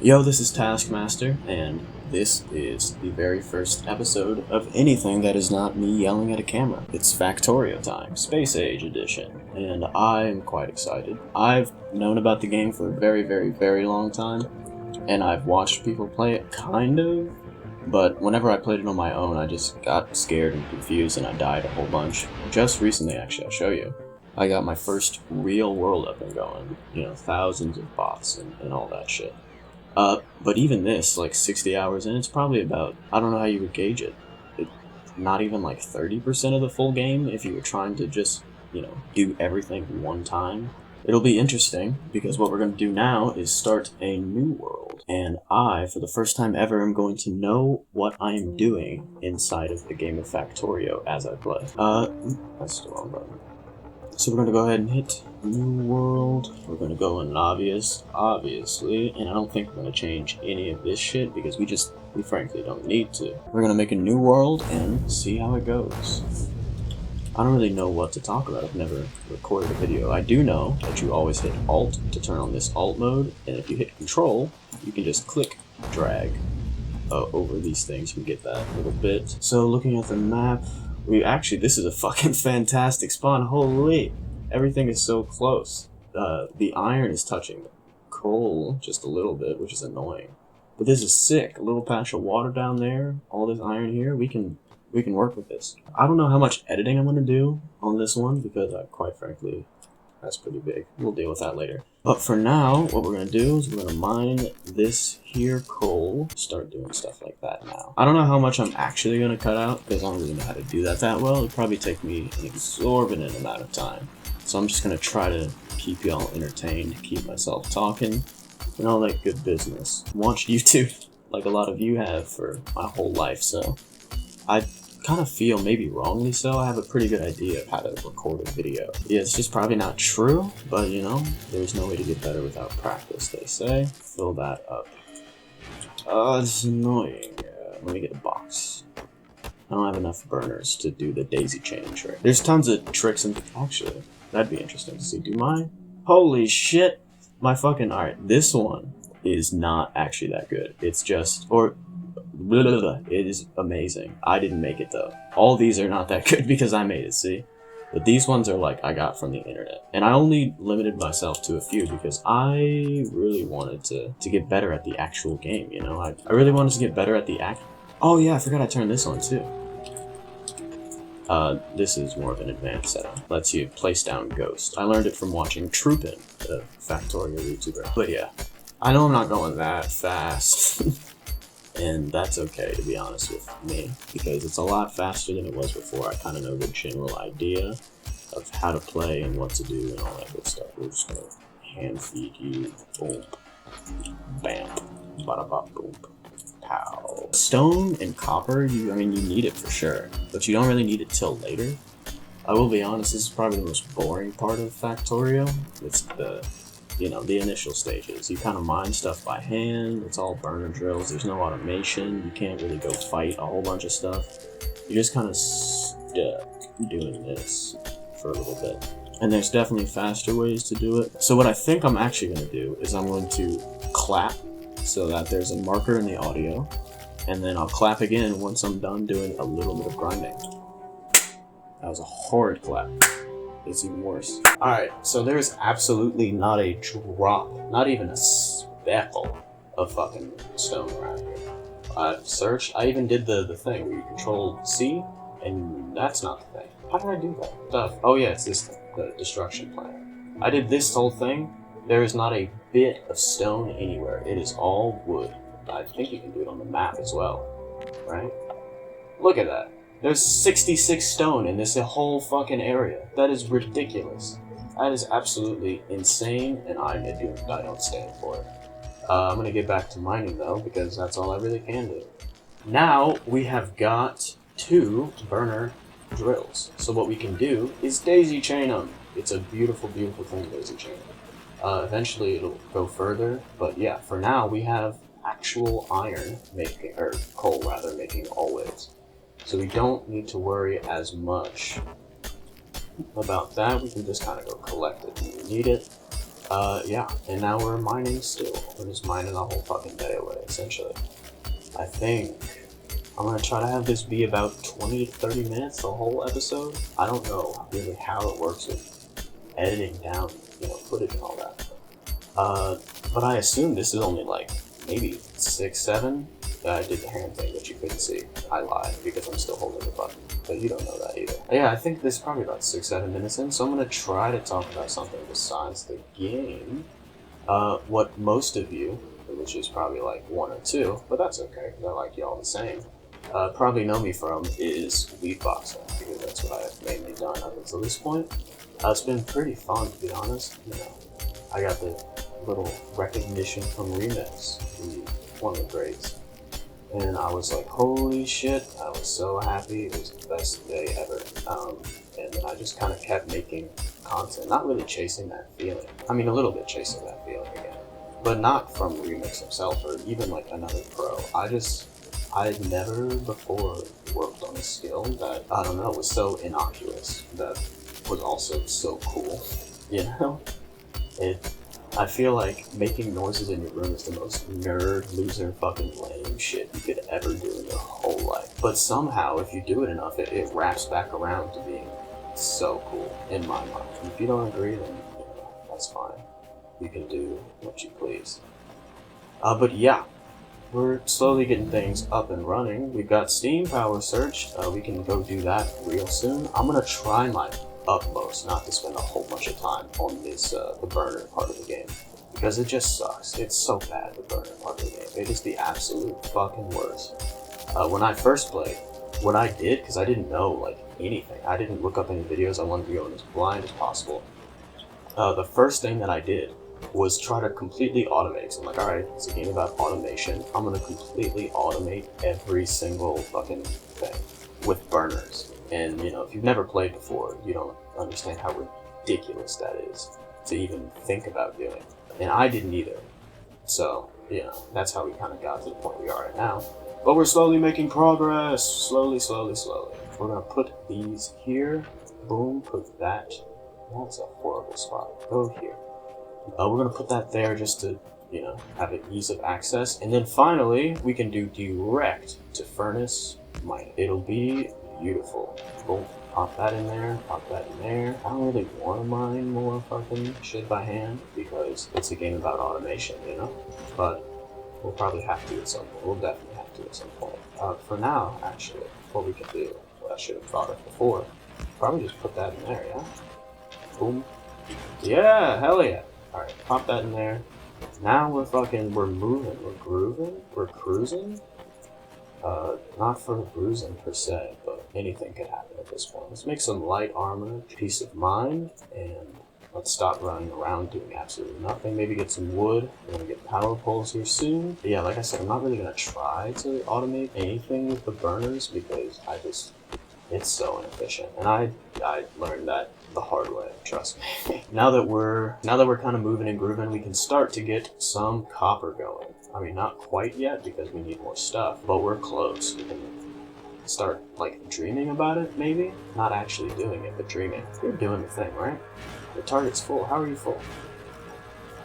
Yo, this is Taskmaster, and this is the very first episode of anything that is not me yelling at a camera. It's Factorio time, Space Age Edition, and I'm quite excited. I've known about the game for a very, very, very long time, and I've watched people play it, kind of, but whenever I played it on my own, I just got scared and confused, and I died a whole bunch. Just recently, actually, I'll show you. I got my first real world up and going, thousands of bots and all that shit. But even this, like 60 hours in, it's probably about, I don't know how you would gauge it. Not even like 30% of the full game if you were trying to just, do everything one time. It'll be interesting because what we're going to do now is start a new world. And I, for the first time ever, am going to know what I am doing inside of the game of Factorio as I play. That's the wrong button. So we're going to go ahead and hit New World. We're going to go in obviously, and I don't think we're going to change any of this shit because we frankly don't need to. We're going to make a new world and see how it goes. I don't really know what to talk about. I've never recorded a video. I do know that you always hit Alt to turn on this Alt mode, and if you hit Control, you can just click, drag over these things. You can get that little bit. So looking at the map, this is a fucking fantastic spawn. Holy, everything is so close. The iron is touching the coal just a little bit, which is annoying. But this is sick. A little patch of water down there, all this iron here. We can work with this. I don't know how much editing I'm gonna do on this one because quite frankly, that's pretty big. We'll deal with that later. But for now, what we're gonna do is we're gonna mine this here coal, start doing stuff like that now. I don't know how much I'm actually gonna cut out because I don't really know how to do that well. It'll probably take me an exorbitant amount of time. So I'm just gonna try to keep y'all entertained, keep myself talking, and all that good business. Watch YouTube like a lot of you have for my whole life, so I kind of feel, maybe wrongly so, I have a pretty good idea of how to record a video. Yeah, it's just probably not true, but there's no way to get better without practice, they say. Fill that up. It's annoying. Let me get a box. I don't have enough burners to do the daisy chain trick. There's tons of tricks and actually, that'd be interesting to see. Holy shit! Alright, this one is not actually that good. It's just, it is amazing. I didn't make it though. All these are not that good because I made it, see? But these ones are like I got from the internet. And I only limited myself to a few because I really wanted to get better at the actual game, I really wanted to get better at the Oh yeah, I forgot I turned this on too. This is more of an advanced setup. Lets you place down Ghost. I learned it from watching Troopin, the Factorio YouTuber. But yeah, I know I'm not going that fast. And that's okay, to be honest with me, because it's a lot faster than it was before. I kind of know the general idea of how to play and what to do and all that good stuff. We're just going to hand feed you. Boom. Bam. Bada bop boom. Pow. Stone and copper, you need it for sure, but you don't really need it till later. I will be honest, this is probably the most boring part of Factorio. It's the initial stages. You kind of mine stuff by hand. It's all burner drills. There's no automation. You can't really go fight a whole bunch of stuff. You're just kind of stuck doing this for a little bit. And there's definitely faster ways to do it. So what I think I'm actually going to do is I'm going to clap so that there's a marker in the audio. And then I'll clap again once I'm done doing a little bit of grinding. That was a horrid clap. It's even worse. Alright, so there's absolutely not a drop, not even a speckle of fucking stone around here. I've searched, I even did the thing where you control C, and that's not the thing. How did I do that stuff? Oh yeah, it's this thing, the destruction plan. I did this whole thing. There is not a bit of stone anywhere. It is all wood. I think you can do it on the map as well, right? Look at that. There's 66 stone in this whole fucking area. That is ridiculous. That is absolutely insane, and I don't stand for it. I'm gonna get back to mining though, because that's all I really can do. Now we have got 2 burner drills. So what we can do is daisy chain them. It's a beautiful, beautiful thing, daisy chain. Eventually it'll go further, but yeah, for now we have actual iron making, or coal rather, making always. So we don't need to worry as much about that. We can just kind of go collect it when we need it. Yeah, and now we're mining still. We're just mining the whole fucking day away, essentially. I think I'm gonna try to have this be about 20 to 30 minutes, the whole episode. I don't know really how it works with editing down, footage and all that. But I assume this is only like maybe 6, 7. I did the hand thing that you couldn't see. I lied because I'm still holding the button, but you don't know that either. Yeah, I think this is probably about 6, 7 minutes in, so I'm gonna try to talk about something besides the game. What most of you, which is probably like 1 or 2, but that's okay, because I like y'all the same, probably know me from is beatboxing, because that's what I've mainly done up until this point. It's been pretty fun, to be honest. I got the little recognition from Remix, one of the greats, and I was like, holy shit, I was so happy. It was the best day ever. And then I just kind of kept making content, not really chasing that feeling. I mean, a little bit chasing that feeling again, but not from Remix himself or even like another pro. I had never before worked on a skill that, I don't know, was so innocuous, that was also so cool, I feel like making noises in your room is the most nerd, loser, fucking lame shit you could ever do in your whole life. But somehow, if you do it enough, it wraps back around to being so cool, in my mind. If you don't agree, then, that's fine. You can do what you please. But yeah, we're slowly getting things up and running. We've got Steam Power Search. We can go do that real soon. I'm gonna try my utmost not to spend a whole bunch of time on this the burner part of the game, because it just sucks. It's so bad, the burner part of the game. It is the absolute fucking worst. When I first played, what I did, because I didn't know like anything, I didn't look up any videos. I wanted to go in as blind as possible. The first thing that I did was try to completely automate. So I'm like, alright, it's a game about automation. I'm gonna completely automate every single fucking thing with burners. And, if you've never played before, you don't understand how ridiculous that is to even think about doing. And I didn't either. So, that's how we kind of got to the point we are at now. But we're slowly making progress. Slowly, slowly, slowly. We're gonna put these here. Boom, put that. That's a horrible spot. Go here. We're gonna put that there just to, have an ease of access. And then finally, we can do direct to furnace mine. It'll be beautiful. Boom. Pop that in there, pop that in there. I don't really want to mine more fucking shit by hand because it's a game about automation, But we'll probably have to at some point. We'll definitely have to at some point. For now, actually, what we can do, what I should have thought of before, probably just put that in there, yeah? Boom. Yeah, hell yeah. Alright, pop that in there. Now we're moving, we're grooving, we're cruising. Not for bruising per se, but anything could happen at this point. Let's make some light armor, peace of mind, and let's stop running around doing absolutely nothing. Maybe get some wood. We're gonna get power poles here soon. But yeah, like I said, I'm not really gonna try to automate anything with the burners because it's so inefficient. And I learned that the hard way, trust me. now that we're kind of moving and grooving, we can start to get some copper going. I mean, not quite yet because we need more stuff, but we're close. We can start like dreaming about it, maybe? Not actually doing it, but dreaming. You're doing the thing, right? The target's full. How are you full?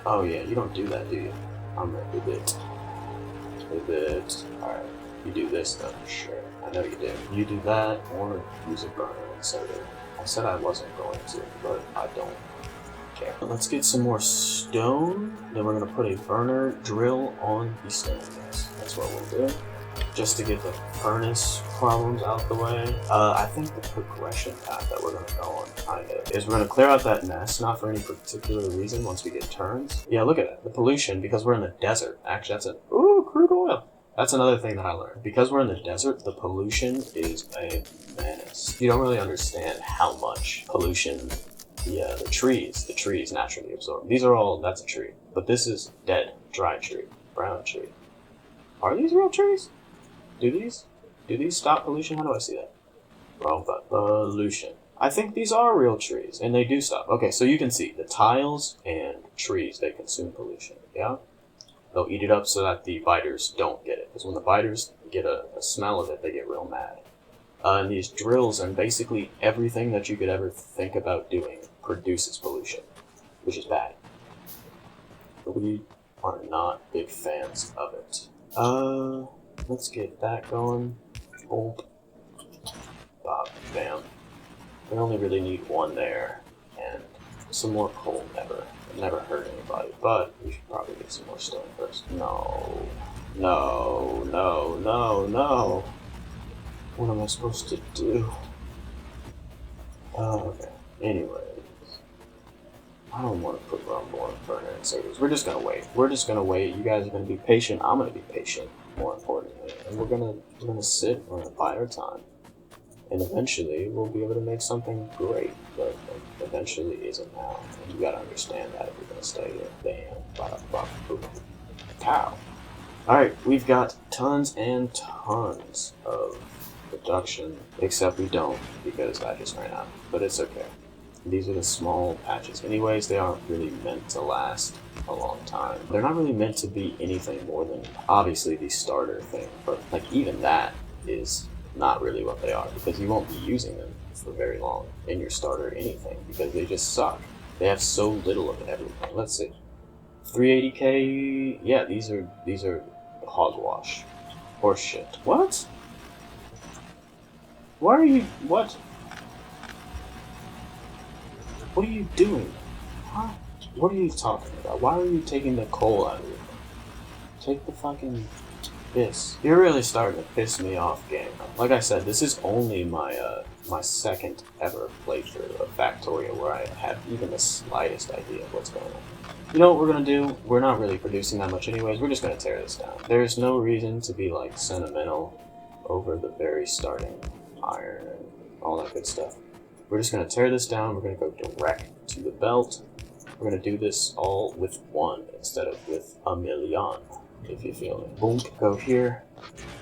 Oh yeah, you don't do that, do you? I'm gonna do this. Do this. Alright, you do this though, for sure. I know you do. You do that, or use a burner instead of it. I said I wasn't going to, but I don't care. Let's get some more stone. Then we're gonna put a burner drill on the stone. Yes, that's what we'll do. Just to get the furnace problems out the way. I think the progression path that we're gonna go on is we're gonna clear out that mess, not for any particular reason once we get turns. Yeah, look at it, the pollution, because we're in the desert. Actually, crude oil. That's another thing that I learned. Because we're in the desert, the pollution is a menace. You don't really understand how much pollution the trees naturally absorb. That's a tree. But this is dead, dry tree, brown tree. Are these real trees? Do these stop pollution? How do I see that? Wrong button. Pollution. I think these are real trees, and they do stop. Okay, so you can see the tiles and trees, they consume pollution, yeah? They'll eat it up so that the biters don't get it. Because when the biters get a smell of it, they get real mad. And these drills and basically everything that you could ever think about doing produces pollution, which is bad. we are not big fans of it. Let's get that going. Boom. Bop, bam. We only really need one there, and some more coal never hurt anybody, but we should probably get some more stone first. No. No, no, no, no. What am I supposed to do? Oh, okay. Anyways. I don't want to put rumble and burner in series. We're just gonna wait. We're just gonna wait. You guys are gonna be patient. I'm gonna be patient, more importantly. And we're gonna sit, we're gonna bide our time. And eventually we'll be able to make something great. But eventually isn't now. And you gotta understand that if you're gonna stay here. Bam, bada, bada, boom. Cow. Alright, we've got tons and tons of production, except we don't, because I just ran out. But it's okay. These are the small patches. Anyways, they aren't really meant to last a long time. They're not really meant to be anything more than, obviously, the starter thing. But, like, even that is not really what they are, because you won't be using them for very long in your starter anything, because they just suck. They have so little of everything. Let's see. 380k, yeah, these are hogwash. Horse shit. What? Why are you, what? What are you doing? Huh? What are you talking about? Why are you taking the coal out of it? Take the fucking piss. You're really starting to piss me off, game. Like I said, this is only my my second ever playthrough of Factorio where I have even the slightest idea of what's going on. You know what we're gonna do? We're not really producing that much anyways. We're just gonna tear this down. There's no reason to be like sentimental over the very starting iron and all that good stuff. We're just going to tear this down. We're going to go direct to the belt. We're going to do this all with one instead of with a million, if you feel me. Boom, go here.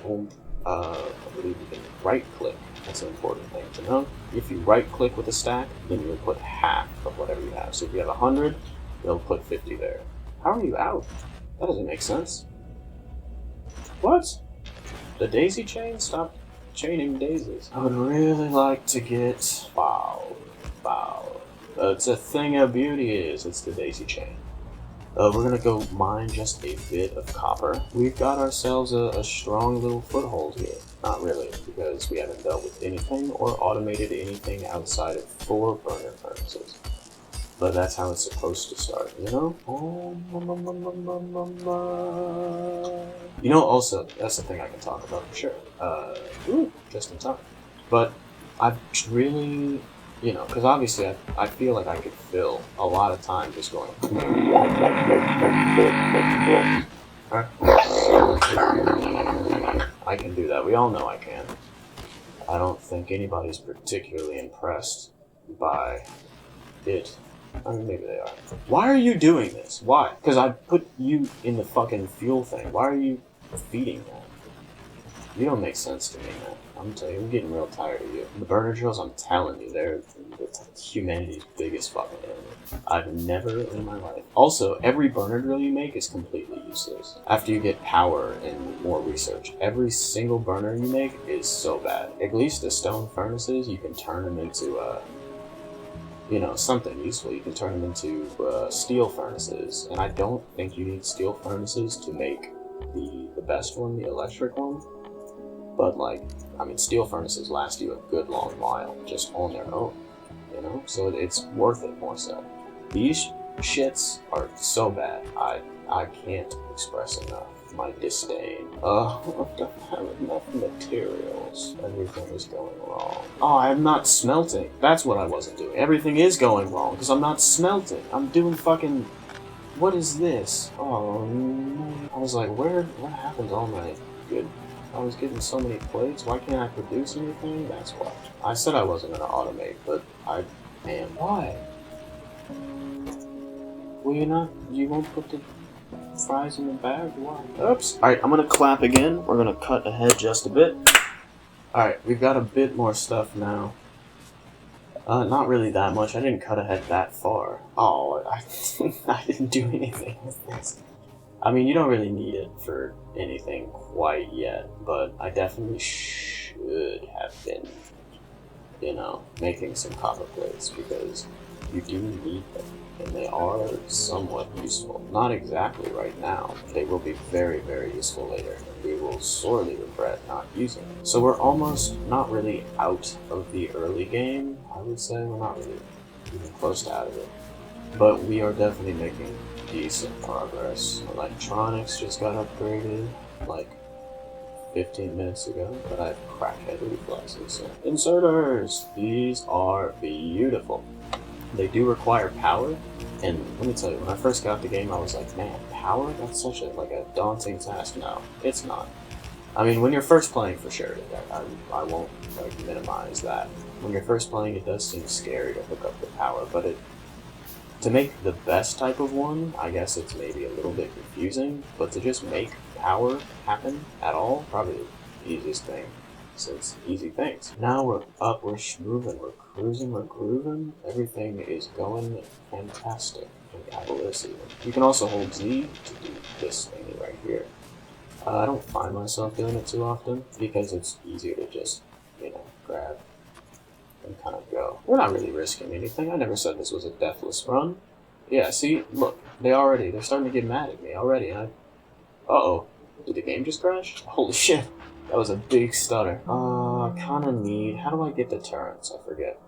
Boom. I believe you can right click. That's an important thing to know. If you right click with a stack, then you'll put half of whatever you have. So if you have 100, you'll put 50 there. How are you out? That doesn't make sense. What? The daisy chain? Stop chaining daisies. I would really like to get foul. It's a thing of beauty is, it's the daisy chain. We're gonna go mine just a bit of copper. We've got ourselves a strong little foothold here. Not really, because we haven't dealt with anything or automated anything outside of 4 burner furnaces. But that's how it's supposed to start, you know? You know, also, that's the thing I can talk about for sure. Just in time. But I've really, you know, because obviously I feel like I could fill a lot of time just going. I can do that. We all know I can. I don't think anybody's particularly impressed by it. I mean, maybe they are. Why are you doing this? Why? Because I put you in the fucking fuel thing. Why are you feeding that? You don't make sense to me, man. I'm telling you, I'm getting real tired of you. The burner drills, I'm telling you, they're humanity's biggest fucking enemy. I've never in my life. Also, every burner drill you make is completely useless. After you get power and more research, every single burner you make is so bad. At least the stone furnaces, you can turn them into, you know, something useful. You can turn them into steel furnaces, and I don't think you need steel furnaces to make the best one, the electric one. But like, I mean, steel furnaces last you a good long while, just on their own, you know? So it's worth it more so. These shits are so bad, I can't express enough my disdain. I don't have enough materials. Everything is going wrong. Oh, I'm not smelting. That's what I wasn't doing. Everything is going wrong, because I'm not smelting. I'm doing fucking... What is this? Oh, no. I was like, what happened to all my good... I was getting so many plates, why can't I produce anything? That's why. I said I wasn't going to automate, but I am. Why? Well, you won't put the fries in the bag? Why? Oops. Alright, I'm going to clap again. We're going to cut ahead just a bit. Alright, we've got a bit more stuff now. Not really that much. I didn't cut ahead that far. Oh, I didn't do anything with this. I mean, you don't really need it for anything quite yet, but I definitely should have been, you know, making some copper plates, because You do need them, and they are somewhat useful. Not exactly right now. They will be very, very useful later. We will sorely regret not using them. So we're almost not really out of the early game, I would say. We're not really even close to out of it. But we are definitely making decent progress. Electronics just got upgraded, like 15 minutes ago, but I have crackhead reflexes. So. Inserters! These are beautiful. They do require power, and let me tell you, when I first got the game, I was like, man, power? That's such a daunting task. No, it's not. I mean, when you're first playing, for sure, I won't minimize that. When you're first playing, it does seem scary to hook up the power, but to make the best type of one, I guess it's maybe a little bit confusing, but to just make power happen at all, probably the easiest thing since easy things. Now we're up, we're moving, we're cruising, we're grooving. Everything is going fantastic in Cavaliercy. You can also hold Z to do this thingy right here. I don't find myself doing it too often because it's easier to just, grab and kind of go. We're not really risking anything. I never said this was a deathless run. Yeah, see, look, they're starting to get mad at me already. Uh-oh, did the game just crash? Holy shit, that was a big stutter. Kinda need, how do I get the turrets? I forget.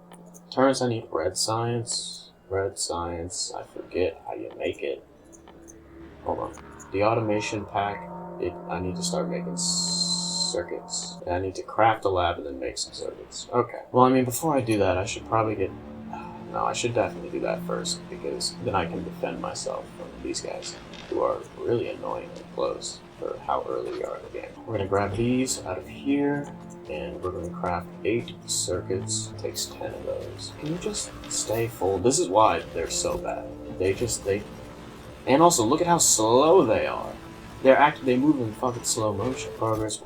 Turrets, I need red science, I forget how you make it. Hold on. The automation pack, I need to start making circuits. And I need to craft a lab and then make some circuits. Okay. Well, I mean, before I do that, I should probably get... No, I should definitely do that first, because then I can defend myself from these guys, who are really annoyingly close for how early we are in the game. We're going to grab these out of here, and we're going to craft 8 circuits. It takes 10 of those. Can you just stay full? This is why they're so bad. And also, look at how slow they are. They move in fucking slow motion. Progress.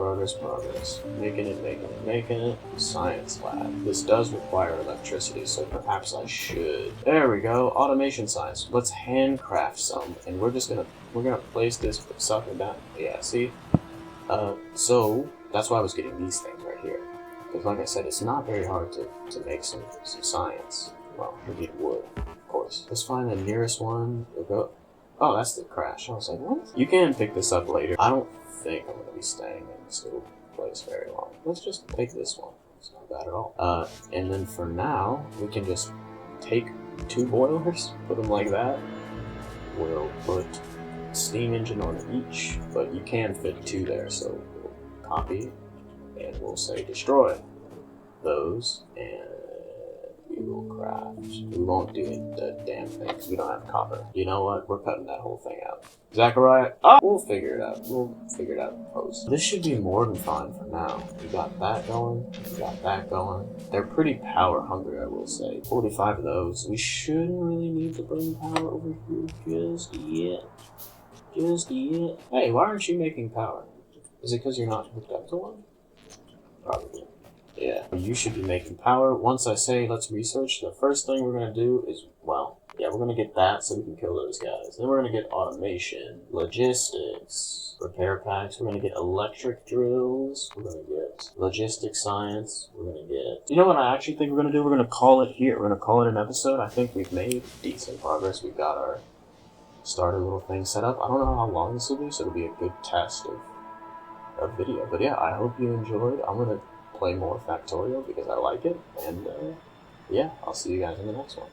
Making it. Science lab. This does require electricity, so perhaps I should. There we go. Automation science. Let's handcraft some, and we're gonna place this sucker down. Yeah, see? So that's why I was getting these things right here. Because like I said, it's not very hard to make some science. Well, we need wood, of course. Let's find the nearest one. We'll go. Oh, that's the crash. I was like, what? You can pick this up later. I don't think I'm going to be staying in this little place very long. Let's just take this one. It's not bad at all. And then for now, we can just take 2 boilers, put them like that. We'll put steam engine on each, but you can fit 2 there, so we'll copy, and we'll say destroy those, and we will craft. We won't do the damn thing because we don't have copper. You know what? We're cutting that whole thing out. Zachariah, we'll figure it out. We'll figure it out in post. This should be more than fine for now. We got that going. We got that going. They're pretty power hungry, I will say. 45 of those. We shouldn't really need to bring power over here just yet. Hey, why aren't you making power? Is it because you're not hooked up to one? Probably. Yeah, you should be making power. Once I say let's research, the first thing we're going to do is, we're going to get that so we can kill those guys. Then we're going to get automation, logistics, repair packs. We're going to get electric drills. We're going to get logistics science. We're going to get... You know what I actually think we're going to do? We're going to call it here. We're going to call it an episode. I think we've made decent progress. We've got our starter little thing set up. I don't know how long this will be, so it'll be a good test of video. But yeah, I hope you enjoyed. I'm going to play more Factorio because I like it, and yeah, I'll see you guys in the next one.